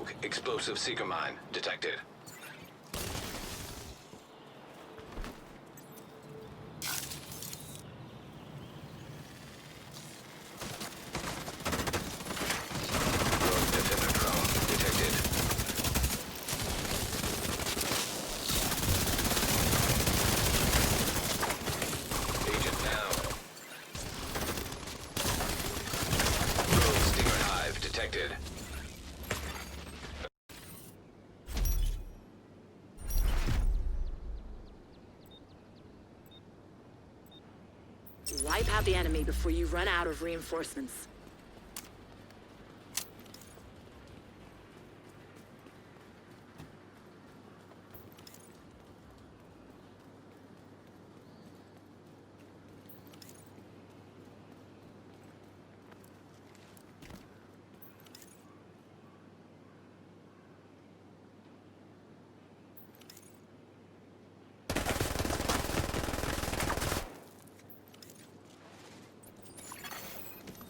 Rogue explosive seeker mine detected. Rogue defender drone detected. Agent down. Rogue stinger hive detected. Wipe out the enemy before you run out of reinforcements.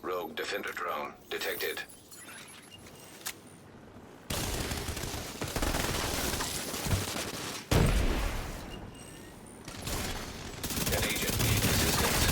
Rogue defender drone detected. An agent needs assistance.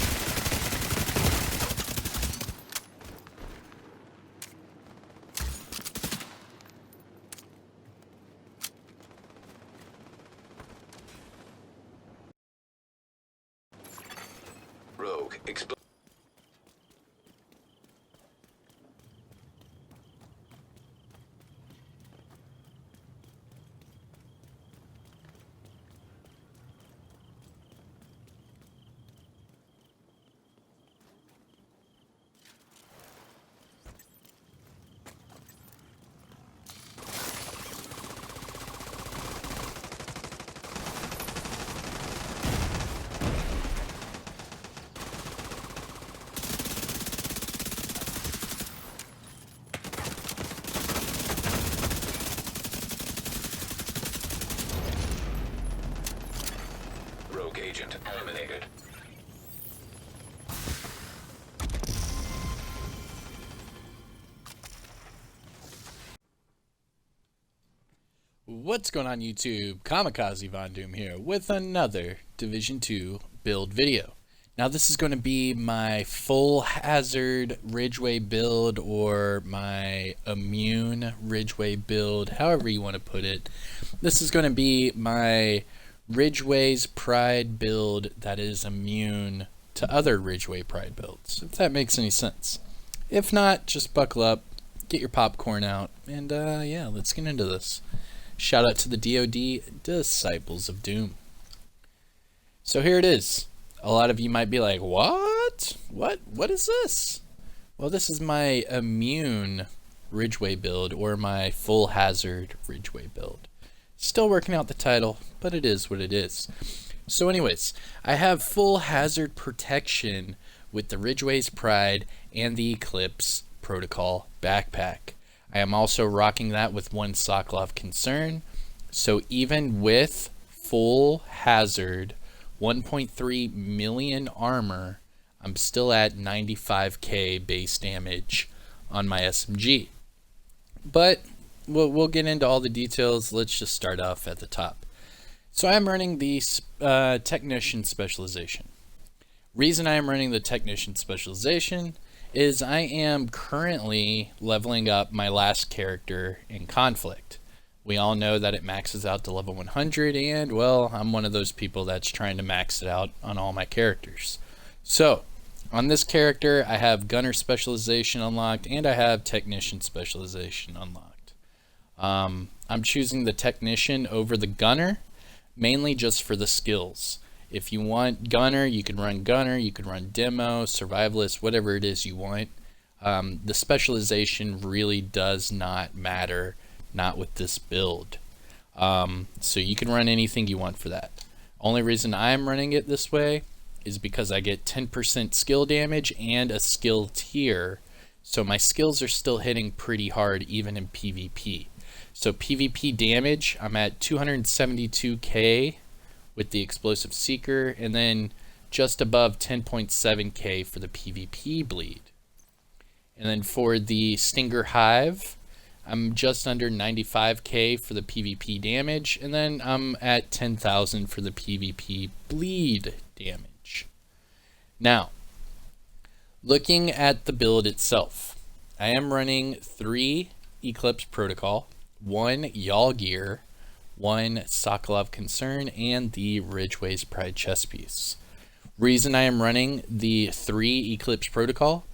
Rogue agent eliminated. What's going on YouTube? Kamikazevondoom here with another Division 2 build video. Now this is going to be my full hazard Ridgeway build or my immune Ridgeway build, however you want to put it. This is going to be my Ridgeway's Pride build that is immune to other Ridgeway Pride builds, if that makes any sense. If not, just buckle up, get your popcorn out, and yeah, let's get into this. Shout out to the DoD Disciples of Doom. So here it is. A lot of you might be like, what? What is this? Well, this is my immune Ridgeway build or my full hazard Ridgeway build. Still working out the title, but it is what it is. So anyways, I have full hazard protection with the Ridgeway's Pride and the Eclipse Protocol backpack. I am also rocking that with one Sokolov Concern. So even with full hazard 1.3 million armor, I'm still at 95k base damage on my SMG. But we'll get into all the details. Let's just start off at the top. So I'm running the Technician Specialization. Reason I am running the Technician Specialization is I am currently leveling up my last character in Conflict. We all know that it maxes out to level 100, and well, I'm one of those people that's trying to max it out on all my characters. So on this character, I have Gunner Specialization unlocked, and I have Technician Specialization unlocked. I'm choosing the Technician over the Gunner, mainly just for the skills. If you want Gunner, you can run Demo, Survivalist, whatever it is you want. The Specialization really does not matter, not with this build. So you can run anything you want for that. Only reason I'm running it this way is because I get 10% skill damage and a skill tier. So my skills are still hitting pretty hard even in PvP. So PvP damage, I'm at 272k with the Explosive Seeker, and then just above 10.7k for the PvP bleed. And then for the Stinger Hive, I'm just under 95k for the PvP damage, and then I'm at 10,000 for the PvP bleed damage. Now, looking at the build itself, I am running 3 Eclipse Protocol, 1 Y'all Gear, 1 Sokolov Concern, and the Ridgeway's Pride chest piece. Reason I am running the 3 Eclipse Protocol,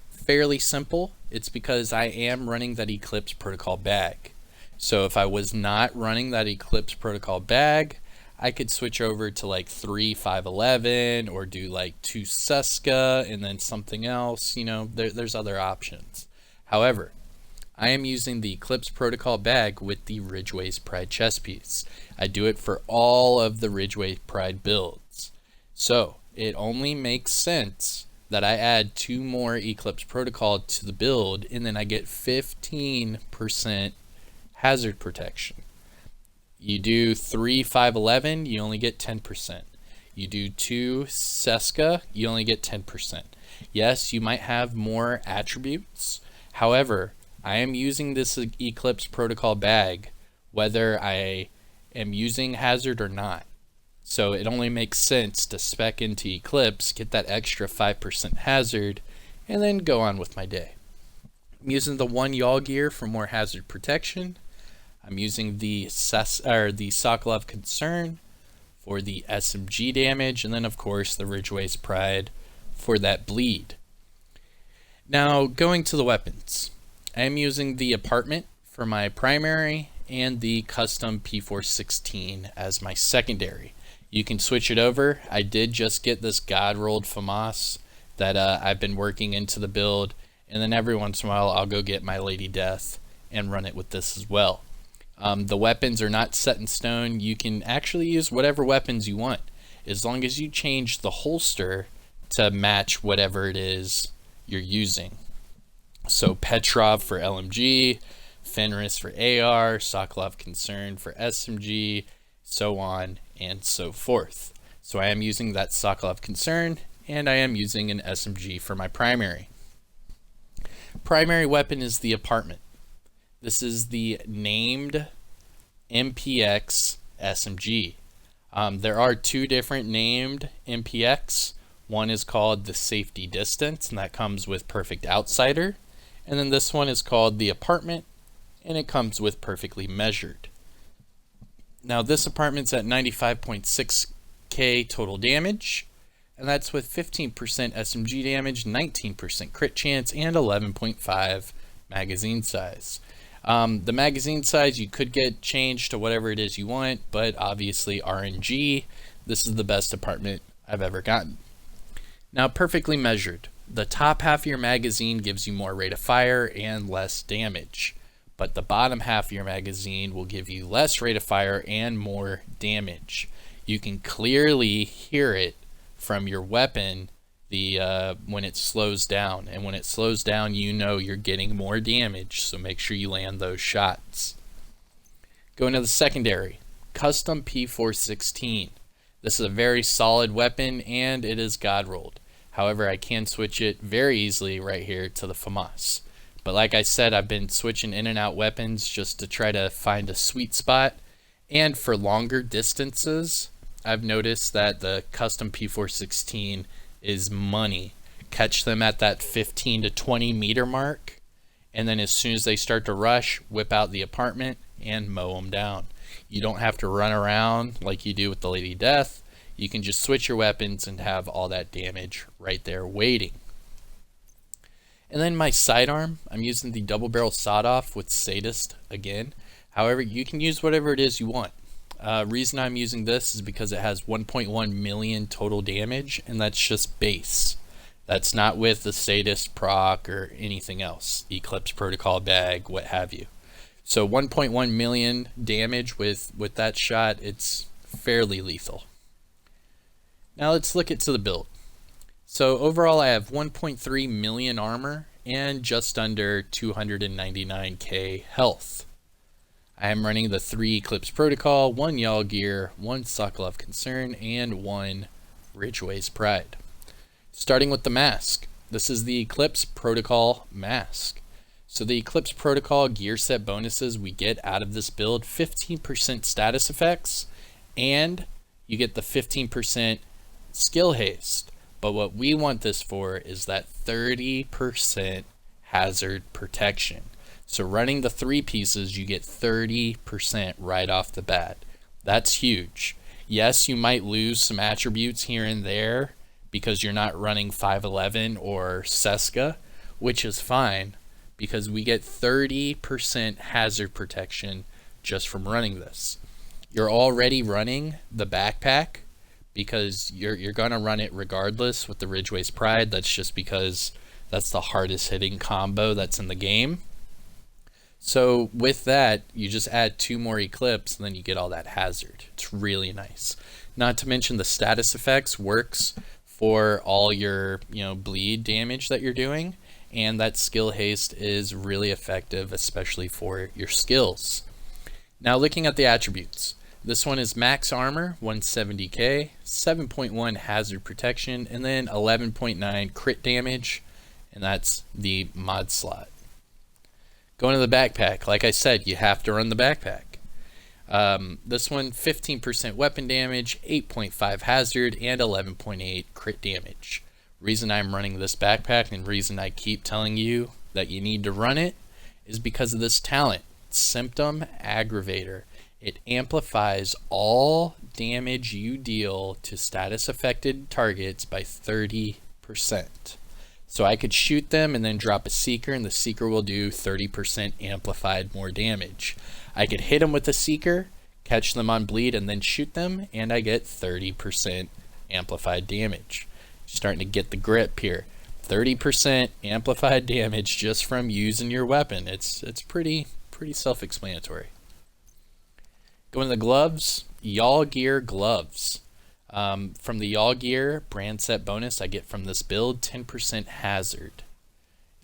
fairly simple. It's because I am running that Eclipse Protocol bag. So if I was not running that Eclipse Protocol bag, I could switch over to like 3 511 or do like 2 Seska and then something else. You know, there's other options. However, I am using the Eclipse Protocol bag with the Ridgeway's Pride chest piece. I do it for all of the Ridgeway Pride builds. So it only makes sense that I add 2 more Eclipse Protocol to the build, and then I get 15% hazard protection. You do 3 511, you only get 10%. You do 2 Seska, you only get 10%. Yes, you might have more attributes. However, I am using this Eclipse Protocol bag whether I am using hazard or not. So it only makes sense to spec into Eclipse, get that extra 5% hazard, and then go on with my day. I'm using the 1 Y'all Gear for more hazard protection. I'm using the Sokolov Concern for the SMG damage, and then of course the Ridgeway's Pride for that bleed. Now going to the weapons. I am using the Apartment for my primary and the custom P416 as my secondary. You can switch it over. I did just get this God rolled FAMAS that I've been working into the build, and then every once in a while I'll go get my Lady Death and run it with this as well. The weapons are not set in stone. You can actually use whatever weapons you want as long as you change the holster to match whatever it is you're using. So Petrov for LMG, Fenris for AR, Sokolov Concern for SMG, so on and so forth. So I am using that Sokolov Concern, and I am using an SMG for my primary. Primary weapon is the Apartment. This is the named MPX SMG. There are 2 different named MPX. One is called the Safety Distance, and that comes with Perfect Outsider. And then this one is called the Apartment, and it comes with Perfectly Measured. Now this apartment's at 95.6k total damage, and that's with 15% SMG damage, 19% crit chance, and 11.5 magazine size. The magazine size you could get changed to whatever it is you want, but obviously RNG, this is the best apartment I've ever gotten. Now Perfectly Measured. The top half of your magazine gives you more rate of fire and less damage, but the bottom half of your magazine will give you less rate of fire and more damage. You can clearly hear it from your weapon when it slows down, and when it slows down you know you're getting more damage, so make sure you land those shots. Going to the secondary, custom P416. This is a very solid weapon and it is God rolled. However, I can switch it very easily right here to the FAMAS. But like I said, I've been switching in and out weapons just to try to find a sweet spot. And for longer distances, I've noticed that the custom P416 is money. Catch them at that 15 to 20 meter mark, and then as soon as they start to rush, whip out the Apartment and mow them down. You don't have to run around like you do with the Lady Death. You can just switch your weapons and have all that damage right there waiting. And then my sidearm, I'm using the double barrel sawed-off with Sadist again. However, you can use whatever it is you want. Reason I'm using this is because it has 1.1 million total damage, and that's just base. That's not with the Sadist proc or anything else, Eclipse Protocol bag, what have you. So 1.1 million damage with that shot, it's fairly lethal. Now let's look into the build. So overall I have 1.3 million armor and just under 299k health. I am running the 3 Eclipse Protocol, 1 Y'all Gear, 1 Sokolov Concern, and 1 Ridgeway's Pride. Starting with the mask. This is the Eclipse Protocol mask. So the Eclipse Protocol gear set bonuses we get out of this build: 15% status effects, and you get the 15% skill haste. But what we want this for is that 30% hazard protection. So running the 3 pieces, you get 30% right off the bat. That's huge. Yes, you might lose some attributes here and there because you're not running 511 or Seska, which is fine, because we get 30% hazard protection just from running this. You're already running the backpack because you're going to run it regardless with the Ridgeway's Pride. That's just because that's the hardest hitting combo that's in the game. So with that, you just add 2 more Eclipse and then you get all that hazard. It's really nice. Not to mention the status effects works for all your, bleed damage that you're doing, and that skill haste is really effective, especially for your skills. Now looking at the attributes. This one is max armor, 170k, 7.1 hazard protection, and then 11.9 crit damage, and that's the mod slot. Going to the backpack, like I said, you have to run the backpack. This one, 15% weapon damage, 8.5 hazard, and 11.8 crit damage. Reason I'm running this backpack and reason I keep telling you that you need to run it is because of this talent, Symptom Aggravator. It amplifies all damage you deal to status affected targets by 30%. So I could shoot them and then drop a Seeker, and the Seeker will do 30% amplified more damage. I could hit them with a Seeker, catch them on bleed, and then shoot them, and I get 30% amplified damage. Starting to get the grip here. 30% amplified damage just from using your weapon. It's pretty self-explanatory. Going to the gloves, Y'all Gear gloves. From the Y'all Gear brand set bonus I get from this build, 10% hazard.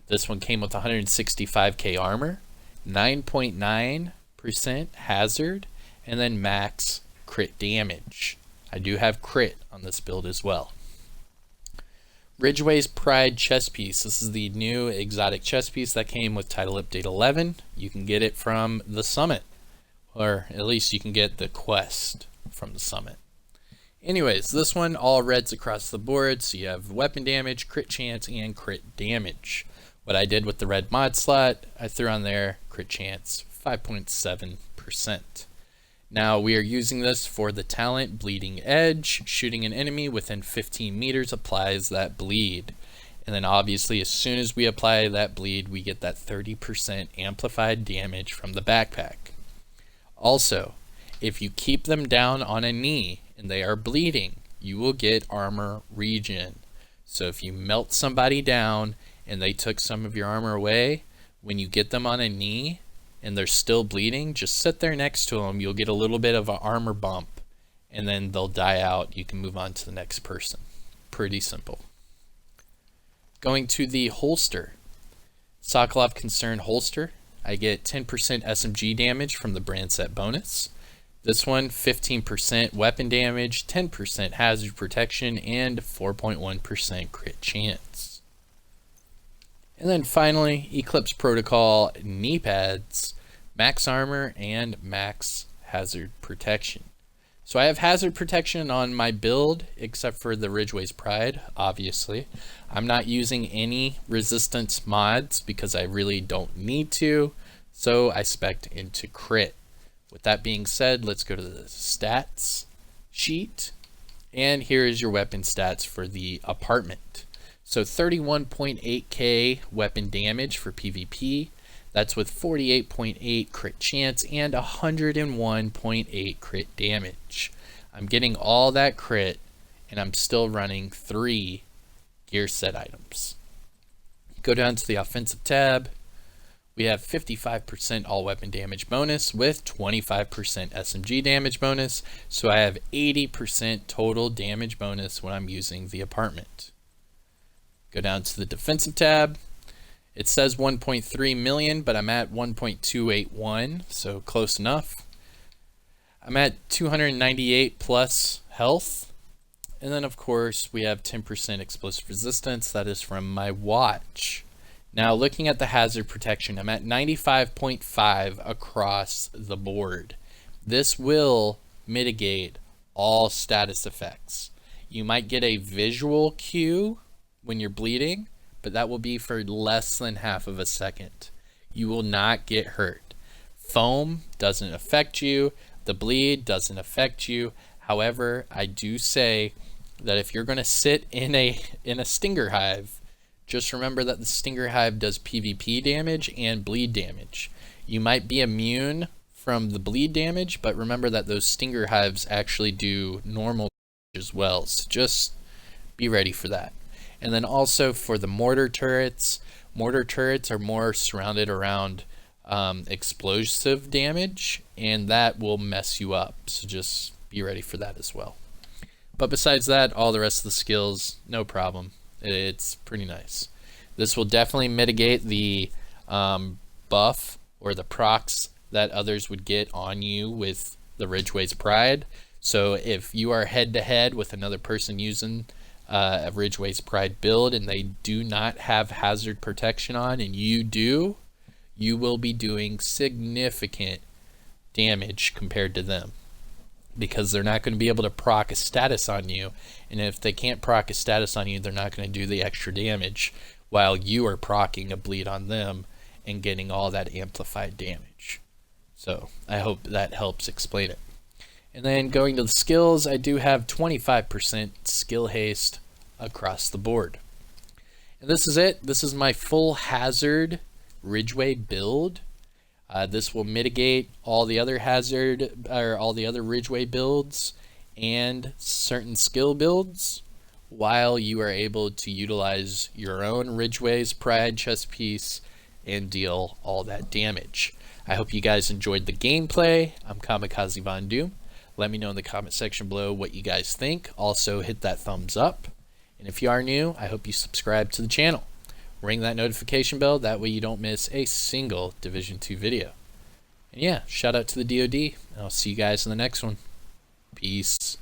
This one came with 165k armor, 9.9% hazard, and then max crit damage. I do have crit on this build as well. Ridgeway's Pride chest piece. This is the new exotic chest piece that came with Title Update 11. You can get it from the summit, or at least you can get the quest from the summit. Anyways, this one all reds across the board, so you have weapon damage, crit chance, and crit damage. What I did with the red mod slot, I threw on there crit chance 5.7%. Now we are using this for the talent Bleeding Edge. Shooting an enemy within 15 meters applies that bleed. And then obviously as soon as we apply that bleed, we get that 30% amplified damage from the backpack. Also, if you keep them down on a knee and they are bleeding, you will get armor regen. So if you melt somebody down and they took some of your armor away, when you get them on a knee and they're still bleeding, just sit there next to them. You'll get a little bit of an armor bump and then they'll die out. You can move on to the next person. Pretty simple. Going to the holster. Sokolov Concern holster. I get 10% SMG damage from the brand set bonus. This one, 15% weapon damage, 10% hazard protection, and 4.1% crit chance. And then finally, Eclipse Protocol knee pads, max armor, and max hazard protection. So I have hazard protection on my build, except for the Ridgeway's Pride, obviously. I'm not using any resistance mods because I really don't need to, so I spec'd into crit. With that being said, let's go to the stats sheet, and here is your weapon stats for the apartment. So 31.8k weapon damage for PvP. That's with 48.8 crit chance and 101.8 crit damage. I'm getting all that crit, and I'm still running 3 gear set items. Go down to the offensive tab. We have 55% all weapon damage bonus with 25% SMG damage bonus. So I have 80% total damage bonus when I'm using the apartment. Go down to the defensive tab. It says 1.3 million, but I'm at 1.281, so close enough. I'm at 298 plus health. And then of course we have 10% explosive resistance. That is from my watch. Now looking at the hazard protection, I'm at 95.5 across the board. This will mitigate all status effects. You might get a visual cue when you're bleeding, but that will be for less than half of a second. You will not get hurt. Foam doesn't affect you. The bleed doesn't affect you. However, I do say that if you're going to sit in a stinger hive, just remember that the stinger hive does PvP damage and bleed damage. You might be immune from the bleed damage, but remember that those stinger hives actually do normal as well. So just be ready for that. And then also for the mortar turrets are more surrounded around explosive damage, and that will mess you up. So just be ready for that as well. But besides that, all the rest of the skills, no problem. It's pretty nice. This will definitely mitigate the buff or the procs that others would get on you with the Ridgeway's Pride. So if you are head to head with another person using a Ridgeway's Pride build and they do not have hazard protection on and you do, you will be doing significant damage compared to them, because they're not going to be able to proc a status on you, and if they can't proc a status on you, they're not going to do the extra damage while you are proccing a bleed on them and getting all that amplified damage. So I hope that helps explain it. And then going to the skills, I do have 25% skill haste across the board. And this is it. This is my full hazard Ridgeway build. This will mitigate all the other Ridgeway builds and certain skill builds, while you are able to utilize your own Ridgeway's Pride chest piece and deal all that damage. I hope you guys enjoyed the gameplay. I'm Kamikazevondoom. Let me know in the comment section below what you guys think. Also hit that thumbs up. And if you are new, I hope you subscribe to the channel. Ring that notification bell, that way you don't miss a single Division 2 video. And yeah, shout out to the DoD, and I'll see you guys in the next one. Peace.